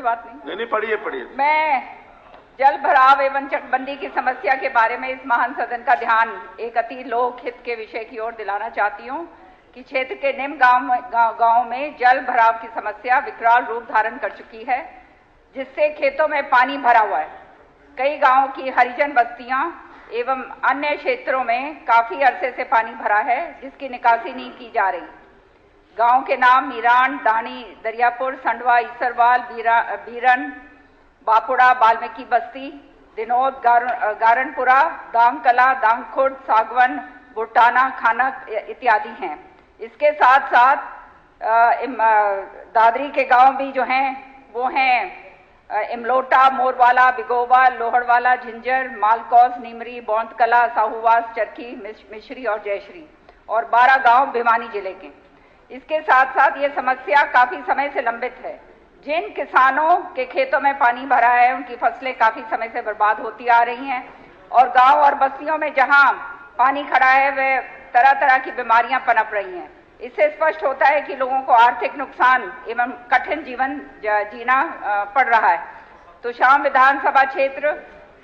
बात नहीं। नहीं, पढ़िए पढ़िए। मैं जल भराव एवं चकबंदी की समस्या के बारे में इस महान सदन का ध्यान एक अति लोक हित के विषय की ओर दिलाना चाहती हूँ कि क्षेत्र के निम्न गांव में जल भराव की समस्या विकराल रूप धारण कर चुकी है, जिससे खेतों में पानी भरा हुआ है। कई गांवों की हरिजन बस्तियां एवं अन्य क्षेत्रों में काफी अरसे से पानी भरा है, जिसकी निकासी नहीं की जा रही। गांव के नाम मीरान, दानी, दरियापुर, संडवा, ईसरवाल, बीरन, बापुड़ा, वाल्मीकि बस्ती, दिनोद, गारनपुरा, दांगकला, दांगखुर्द, सागवन, बुटाना, खानक इत्यादि हैं। इसके साथ साथ दादरी के गांव भी जो हैं वो हैं इमलोटा, मोरवाला, बिगोवा, लोहड़वाला, झिंझर, मालकौस, नीमरी, बौंतकला, साहूवास, चरखी, मिश्री और जयश्री, और 12 गांव भिवानी जिले के। इसके साथ साथ ये समस्या काफी समय से लंबित है। जिन किसानों के खेतों में पानी भरा है उनकी फसलें काफी समय से बर्बाद होती आ रही हैं, और गांव और बस्तियों में जहां पानी खड़ा है वे तरह तरह की बीमारियां पनप रही हैं। इससे स्पष्ट होता है कि लोगों को आर्थिक नुकसान एवं कठिन जीवन जीना पड़ रहा है। तुशाम विधानसभा क्षेत्र,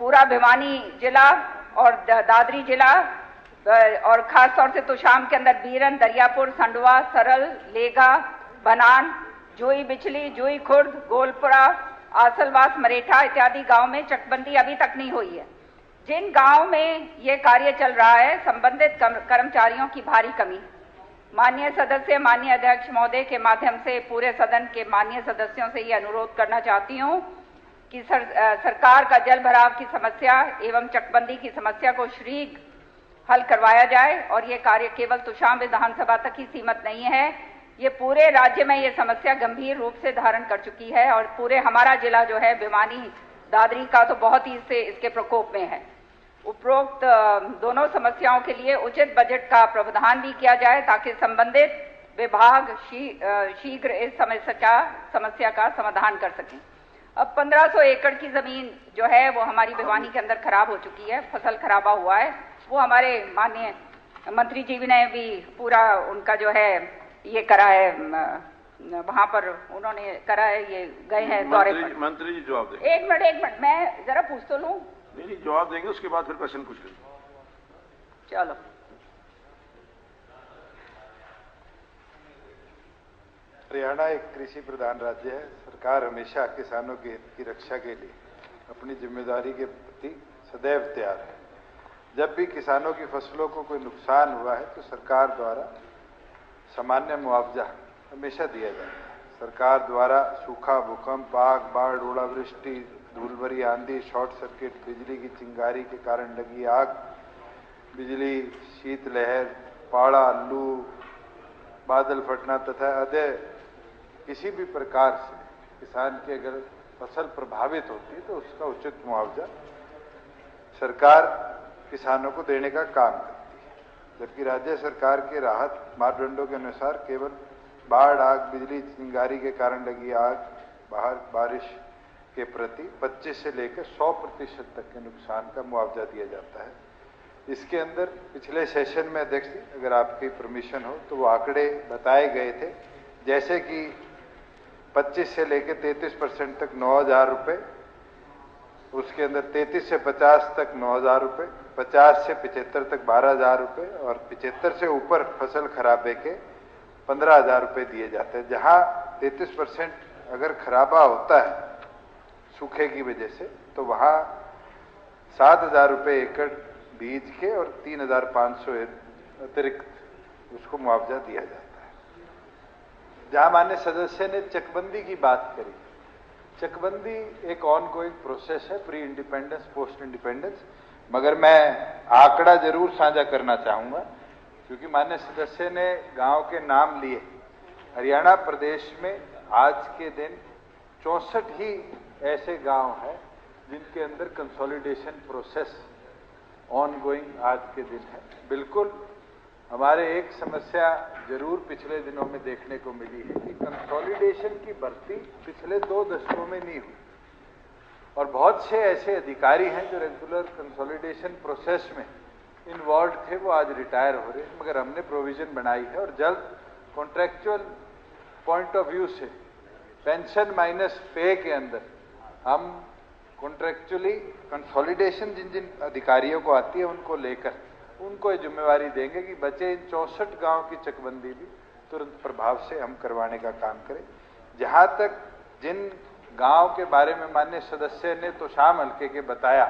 पूरा भिवानी जिला और दादरी जिला, और खास तौर से तुशाम के अंदर बीरन, दरियापुर, संडवा, सरल, लेगा, बनान, जोई बिचली, जोई खुर्द, गोलपुरा, आसलवास, मरेठा इत्यादि गांव में चकबंदी अभी तक नहीं हुई है। जिन गांव में ये कार्य चल रहा है, संबंधित कर्मचारियों की भारी कमी। माननीय सदस्य, माननीय अध्यक्ष महोदय के माध्यम से पूरे सदन के माननीय सदस्यों से ये अनुरोध करना चाहती हूँ कि सरकार का जल भराव की समस्या एवं चकबंदी की समस्या को शीघ्र हल करवाया जाए, और ये कार्य केवल तुशाम विधानसभा तक ही सीमित नहीं है। ये पूरे राज्य में ये समस्या गंभीर रूप से धारण कर चुकी है, और पूरे हमारा जिला जो है भिवानी, दादरी का तो बहुत ही इसके प्रकोप में है। उपरोक्त दोनों समस्याओं के लिए उचित बजट का प्रावधान भी किया जाए, ताकि संबंधित विभाग शीघ्र इस समस्या का समाधान कर सकें। अब 1500 एकड़ की जमीन जो है वो हमारी भिवानी के अंदर खराब हो चुकी है, फसल खराबा हुआ है। वो हमारे माननीय मंत्री जी ने भी पूरा उनका जो है ये करा है, वहां पर उन्होंने करा है, ये गए हैं दौरे पर। मंत्री जी जवाब देंगे। एक मिनट मैं जरा पूछ तो लूं। नहीं, जवाब देंगे, उसके बाद फिर प्रश्न पूछ लेंगे। चलो। हरियाणा एक कृषि प्रधान राज्य है। सरकार हमेशा किसानों के हित की रक्षा के लिए अपनी जिम्मेदारी के प्रति सदैव तैयार है। जब भी किसानों की फसलों को कोई नुकसान हुआ है तो सरकार द्वारा सामान्य मुआवजा हमेशा दिया जाता है। सरकार द्वारा सूखा, भूकंप, आग, बाढ़, ओलावृष्टि, धूलभरी आंधी, शॉर्ट सर्किट, बिजली की चिंगारी के कारण लगी आग, बिजली, शीतलहर, पाड़ा, लू, बादल फटना तथा अन्य किसी भी प्रकार से किसान की अगर फसल प्रभावित होती है तो उसका उचित मुआवजा सरकार किसानों को देने का काम करती है। जबकि राज्य सरकार के राहत मापदंडों के अनुसार केवल बाढ़, आग, बिजली, चिंगारी के कारण लगी आग, बारिश के प्रति 25 से लेकर 100% तक के नुकसान का मुआवजा दिया जाता है। इसके अंदर पिछले सेशन में अध्यक्ष जी, अगर आपकी परमिशन हो तो वो आंकड़े बताए गए थे, जैसे कि 25 से लेकर 33% तक 9,000 रुपये, उसके अंदर 33 से 50 तक 9,000 रुपये, 50 से 75 तक 12,000 रुपये, और 75 से ऊपर फसल खराबे के 15,000 रुपये दिए जाते हैं। जहां 33% अगर खराबा होता है सूखे की वजह से, तो वहां 7,000 रुपये एकड़ बीज के और 3,500 अतिरिक्त उसको मुआवजा दिया जाता है। जहां माननीय सदस्य ने चकबंदी की बात करी, चकबंदी एक ऑनगोइंग प्रोसेस है, प्री इंडिपेंडेंस, पोस्ट इंडिपेंडेंस, मगर मैं आंकड़ा जरूर साझा करना चाहूंगा क्योंकि माननीय सदस्य ने गांव के नाम लिए। हरियाणा प्रदेश में आज के दिन 64 ही ऐसे गांव हैं जिनके अंदर कंसोलिडेशन प्रोसेस ऑनगोइंग आज के दिन है। बिल्कुल हमारे एक समस्या जरूर पिछले दिनों में देखने को मिली है कि कंसोलिडेशन की भर्ती पिछले 2 दशकों में नहीं हुई, और बहुत से ऐसे अधिकारी हैं जो रेगुलर कंसोलिडेशन प्रोसेस में इन्वॉल्व थे, वो आज रिटायर हो रहे हैं। मगर हमने प्रोविजन बनाई है और जल्द कॉन्ट्रैक्चुअल पॉइंट ऑफ व्यू से पेंशन माइनस पे के अंदर हम कॉन्ट्रेक्चुअली कंसोलिडेशन जिन जिन अधिकारियों को आती है उनको लेकर उनको ये जिम्मेवारी देंगे कि बचे इन 64 गांव की चकबंदी भी तुरंत प्रभाव से हम करवाने का काम करें। जहां तक जिन गांव के बारे में माननीय सदस्य ने तो शाम हल्के के बताया,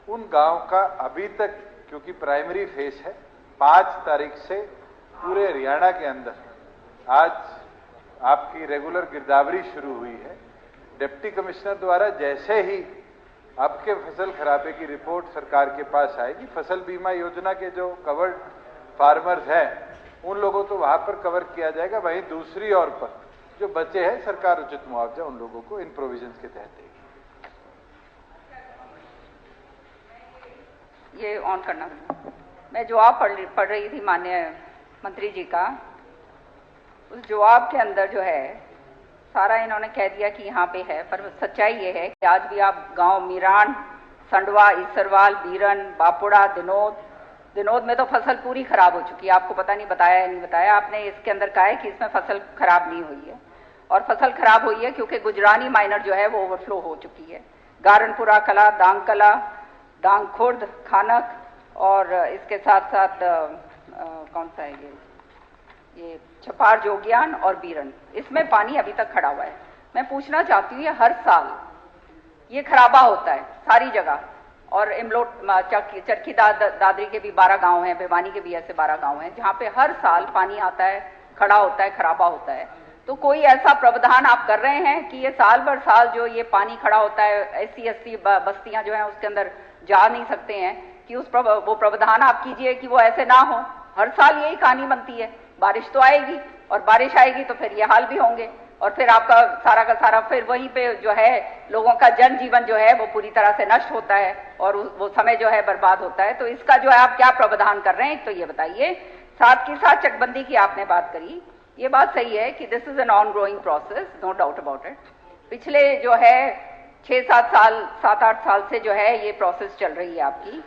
उन गांव का अभी तक क्योंकि प्राइमरी फेस है, 5 तारीख से पूरे हरियाणा के अंदर आज आपकी रेगुलर गिरदावरी शुरू हुई है। डिप्टी कमिश्नर द्वारा जैसे ही आपके फसल खराबे की रिपोर्ट सरकार के पास आएगी, फसल बीमा योजना के जो कवर्ड फार्मर्स हैं उन लोगों तो वहां पर कवर किया जाएगा, वहीं दूसरी ओर पर जो बचे हैं सरकार उचित मुआवजा उन लोगों को इन प्रोविजंस के तहत देगी। ये ऑन करना, मैं जवाब पढ़ रही थी माननीय मंत्री जी का। उस जवाब के अंदर जो है सारा इन्होंने कह दिया कि यहाँ पे है, पर सच्चाई ये है कि आज भी आप गांव मीरान, संडवा, ईसरवाल, बीरन, बापुड़ा, दिनोद में तो फसल पूरी खराब हो चुकी है। आपको पता नहीं बताया या नहीं बताया आपने, इसके अंदर कहा है कि इसमें फसल खराब नहीं हुई है, और फसल खराब हुई है क्योंकि गुजरानी माइनर जो है वो ओवरफ्लो हो चुकी है। गारनपुरा कला, दांगकला, दांगखुर्द, खानक और इसके साथ साथ कौन सा है ये छपार, जोगियान और बीरन, इसमें पानी अभी तक खड़ा हुआ है। मैं पूछना चाहती हूँ, ये हर साल ये खराबा होता है सारी जगह, और इमलोट, चरखी दादरी के भी 12 गांव हैं, भिवानी के भी ऐसे 12 गांव हैं जहाँ पे हर साल पानी आता है, खड़ा होता है, खराबा होता है। तो कोई ऐसा प्रावधान आप कर रहे हैं कि ये साल भर साल जो ये पानी खड़ा होता है, SC बस्तियां जो हैं उसके अंदर जा नहीं सकते हैं, कि वो प्रावधान आप कीजिए कि वो ऐसे ना हो। हर साल यही कहानी बनती है, बारिश तो आएगी और बारिश आएगी तो फिर ये हाल भी होंगे, और फिर आपका सारा का सारा फिर वहीं पे जो है लोगों का जनजीवन जो है वो पूरी तरह से नष्ट होता है और वो समय जो है बर्बाद होता है। तो इसका जो है आप क्या प्रावधान कर रहे हैं, तो ये बताइए। साथ ही साथ चकबंदी की आपने बात करी, ये बात सही है कि this is an on growing process, no doubt about it. पिछले जो है 7-8 साल से जो है ये प्रोसेस चल रही है आपकी,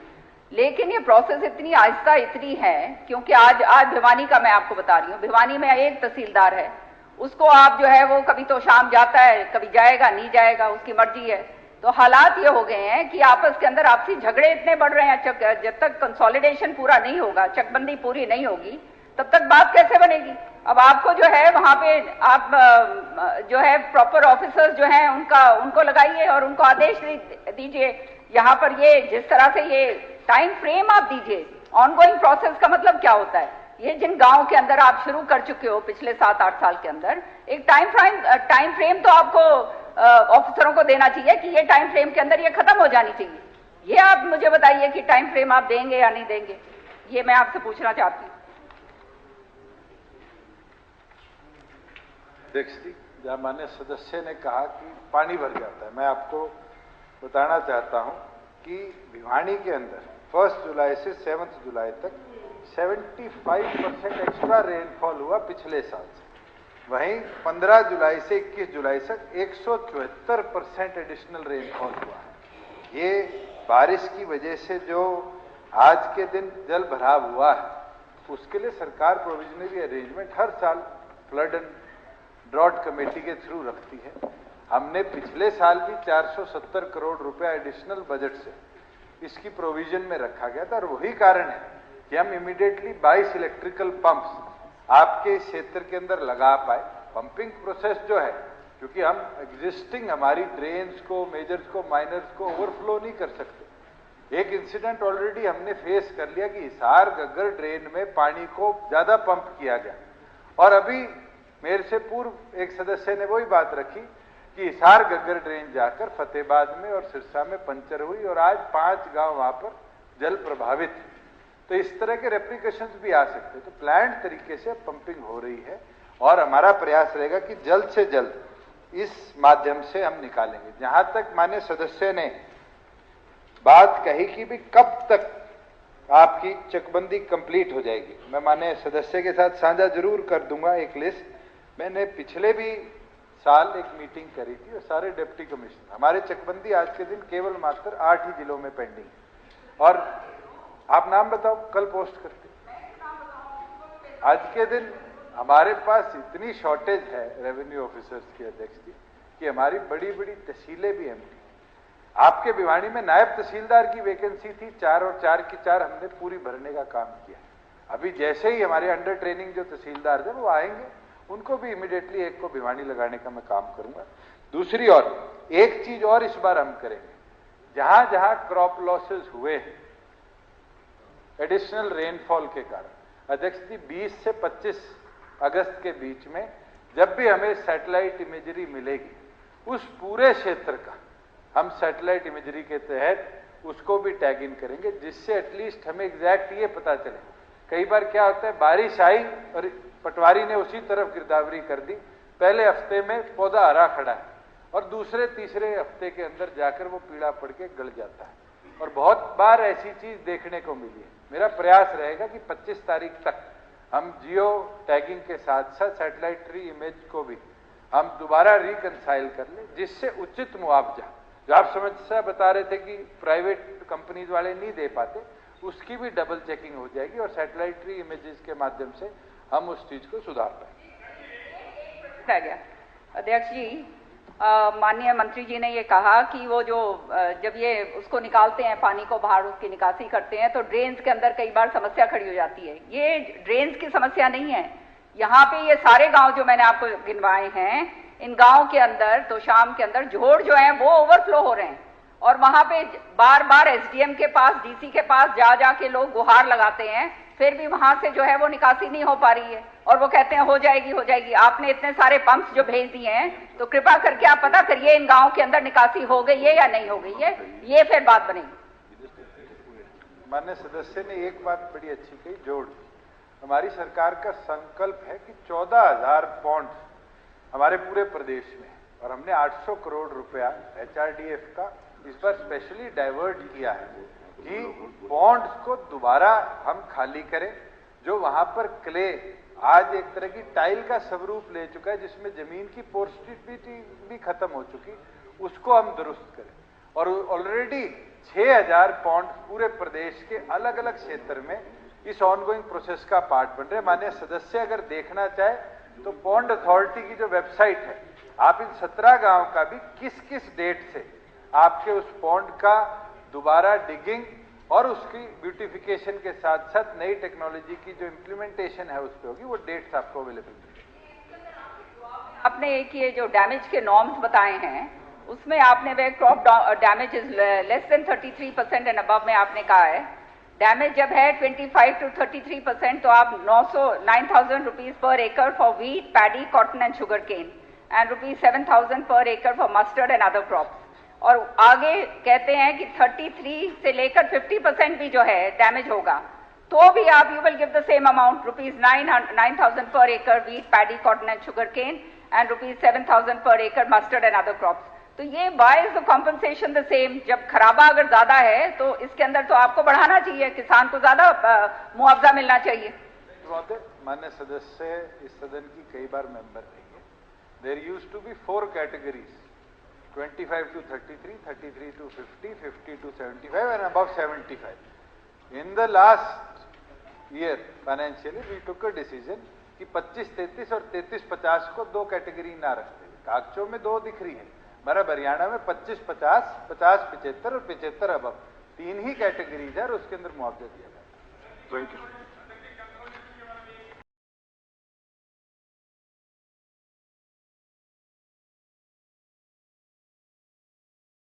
लेकिन ये प्रोसेस इतनी आहिस्ता इतनी है क्योंकि आज भिवानी का मैं आपको बता रही हूँ, भिवानी में एक तहसीलदार है, उसको आप जो है वो कभी तो शाम जाता है, कभी जाएगा, नहीं जाएगा, उसकी मर्जी है। तो हालात ये हो गए हैं कि आपस के अंदर आपसी झगड़े इतने बढ़ रहे हैं। जब तक कंसोलिडेशन पूरा नहीं होगा, चकबंदी पूरी नहीं होगी, तब तक बात कैसे बनेगी। अब आपको जो है वहां पे आप जो है प्रॉपर ऑफिसर्स जो हैं उनको लगाइए और उनको आदेश दीजिए। यहाँ पर ये जिस तरह से ये टाइम फ्रेम आप दीजिए, ऑनगोइंग प्रोसेस का मतलब क्या होता है, ये जिन गांव के अंदर आप शुरू कर चुके हो पिछले 7-8 साल के अंदर, एक टाइम फ्रेम तो आपको ऑफिसरों को देना चाहिए कि ये टाइम फ्रेम के अंदर ये खत्म हो जानी चाहिए। ये आप मुझे बताइए कि टाइम फ्रेम आप देंगे या नहीं देंगे, ये मैं आपसे पूछना चाहती हूँ। देखिए, जहाँ माननीय सदस्य ने कहा कि पानी भर जाता है, मैं आपको बताना चाहता हूँ कि भिवानी के अंदर 1 जुलाई से 7 जुलाई तक 75% एक्स्ट्रा रेनफॉल हुआ पिछले साल से। वहीं 15 जुलाई से 21 जुलाई तक 174% एडिशनल रेनफॉल हुआ है। ये बारिश की वजह से जो आज के दिन जल भराव हुआ है, उसके लिए सरकार प्रोविजनरी अरेंजमेंट हर साल फ्लड एंड ड्रॉट कमेटी के थ्रू रखती है। हमने पिछले साल भी 470 करोड़ रुपया एडिशनल बजट से इसकी प्रोविजन में रखा गया था, और वही कारण है कि हम इमीडिएटली 22 इलेक्ट्रिकल पंप्स आपके क्षेत्र के अंदर लगा पाए। पंपिंग प्रोसेस जो है, क्योंकि हम एग्जिस्टिंग हमारी ड्रेन्स को, मेजर्स को, माइनर्स को ओवरफ्लो नहीं कर सकते। एक इंसिडेंट ऑलरेडी हमने फेस कर लिया कि हिसार गग्गर ड्रेन में पानी को ज्यादा पंप किया गया, और अभी मेरे से पूर्व एक सदस्य ने वही बात रखी कि हिसार गग्गर ड्रेन जाकर फतेहाबाद में और सिरसा में पंचर हुई, और आज 5 गांव वहां पर जल प्रभावित है। तो इस तरह के रेप्लिकेशंस भी आ सकते हैं। तो प्लान्ड तरीके से पंपिंग हो रही है, और हमारा प्रयास रहेगा कि जल्द से जल्द इस माध्यम से हम निकालेंगे। जहां तक माननीय सदस्य ने बात कही कि भी कब तक आपकी चकबंदी कंप्लीट हो जाएगी, मैं माननीय सदस्य के साथ साझा जरूर कर दूंगा एक लिस्ट। मैंने पिछले भी साल एक मीटिंग करी थी, और सारे डिप्टी कमिश्नर, हमारे चकबंदी आज के दिन केवल मात्र 8 ही जिलों में पेंडिंग है। और आप नाम बताओ, कल पोस्ट करते। आज हमारे पास इतनी शॉर्टेज है रेवेन्यू ऑफिसर्स की अध्यक्ष जी कि हमारी बड़ी बड़ी तहसीलें भी एम्प्टी। आपके भिवानी में नायब तहसीलदार की वैकेंसी थी 4 और 4 की 4 हमने पूरी भरने का काम किया। अभी जैसे ही हमारे अंडर ट्रेनिंग जो तहसीलदार थे वो आएंगे, उनको भी इमीडिएटली एक को भिवानी लगाने का मैं काम करूंगा। दूसरी ओर एक चीज और इस बार हम करेंगे, जहां जहां क्रॉप लॉसेस हुए एडिशनल रेनफॉल के कारण, अध्यक्ष जी 20 से 25 अगस्त के बीच में जब भी हमें सैटेलाइट इमेजरी मिलेगी, उस पूरे क्षेत्र का हम सैटेलाइट इमेजरी के तहत उसको भी टैग इन करेंगे, जिससे एटलीस्ट हमें एग्जैक्ट ये पता चले। कई बार क्या होता है, बारिश आई और पटवारी ने उसी तरफ गिरदावरी कर दी, पहले हफ्ते में पौधा हरा खड़ा है और दूसरे तीसरे हफ्ते के अंदर जाकर वो पीला पड़ के गल जाता है, और बहुत बार ऐसी चीज देखने को मिली है। मेरा प्रयास रहेगा कि 25 तारीख तक हम जियो टैगिंग के साथ साथ सैटेलाइटरी इमेज को भी हम दोबारा रिकंसाइल कर ले, जिससे उचित मुआवजा, जो आप समस्या बता रहे थे कि प्राइवेट कंपनीज वाले नहीं दे पाते, उसकी भी डबल चेकिंग हो जाएगी और सैटेलाइटरी इमेजेस के माध्यम से हम उस चीज को सुधार पाएंगे। अध्यक्ष जी, माननीय मंत्री जी ने ये कहा कि वो जो जब ये उसको निकालते हैं, पानी को बाहर उसकी निकासी करते हैं, तो ड्रेन्स के अंदर कई बार समस्या खड़ी हो जाती है। ये ड्रेन्स की समस्या नहीं है, यहाँ पे ये सारे गांव जो मैंने आपको गिनवाए हैं, इन गांव के अंदर तो शाम के अंदर जोड़ जो है वो ओवरफ्लो हो रहे हैं, और वहां पे बार बार एसडीएम के पास, डीसी के पास जा जाके लोग गुहार लगाते हैं, फिर भी वहां से जो है वो निकासी नहीं हो पा रही है, और वो कहते हैं हो जाएगी हो जाएगी। आपने इतने सारे पंप्स जो भेज दिए हैं, तो कृपा करके आप पता करिए इन गांव के अंदर निकासी हो गई है या नहीं हो गई है, ये फिर बात बनेगी। माननीय सदस्य ने एक बात बड़ी अच्छी कही, जोड़। हमारी सरकार का संकल्प है कि 14,000 पॉन्ड हमारे पूरे प्रदेश में, और हमने 800 करोड़ रुपया एचआरडीएफ का इस बार स्पेशली डाइवर्ट किया है कि पॉन्ड्स को दोबारा हम खाली करें। जो वहां पर क्ले आज एक तरह की टाइल का स्वरूप ले चुका है, जिसमें जमीन की पोर्सिटिविटी भी खत्म हो चुकी, उसको हम दुरुस्त करें। और ऑलरेडी 6,000 पॉन्ड पूरे प्रदेश के अलग अलग क्षेत्र में इस ऑनगोइंग प्रोसेस का पार्ट बन रहे हैं। माननीय सदस्य अगर देखना चाहे तो पॉन्ड अथॉरिटी की जो वेबसाइट है, आप इन 17 गांव का भी किस किस डेट से आपके उस पॉन्ड का दोबारा डिगिंग और उसकी ब्यूटिफिकेशन के साथ साथ नई टेक्नोलॉजी की जो इम्प्लीमेंटेशन है उस पर होगी, वो डेट्स आपको अवेलेबल मिलेंगे। आपने एक ये जो डैमेज के नॉर्म्स बताए हैं, उसमें आपने वे crop damage is less than 33% and above में आपने कहा है। डैमेज जब है 25 to 33%, तो आप 9,000 रुपीज पर एकड़ for wheat, paddy, cotton and sugar cane, and ₹7,000 per एकड़ for mustard and other crops. और आगे कहते हैं कि 33 से लेकर 50% भी जो है डैमेज होगा, तो भी आप you will give the same amount, ₹9,000 per एकड़ wheat, paddy, cotton and sugar cane, and ₹7,000 per एकड़ मस्टर्ड एंड अदर क्रॉप्स। तो ये why is the compensation the same? जब खराबा अगर ज्यादा है तो इसके अंदर तो आपको बढ़ाना चाहिए, किसान को ज्यादा मुआवजा मिलना चाहिए। माननीय सदस्य इस सदन की कई बार मेंबर रही है। There used to be 4 categories, 25 to 33, 33 to 50, 50 to 75 and above 75. In the last year financially we took a decision कि 25-33 और 33-50 को 2 कैटेगरी ना रखते। कागजों में 2 दिख रही है, हमारा हरियाणा में 25-50, 50-75 और 75 अबव 3 ही कैटेगरीज है और उसके अंदर मुआवजा दिया जाता है। Thank you.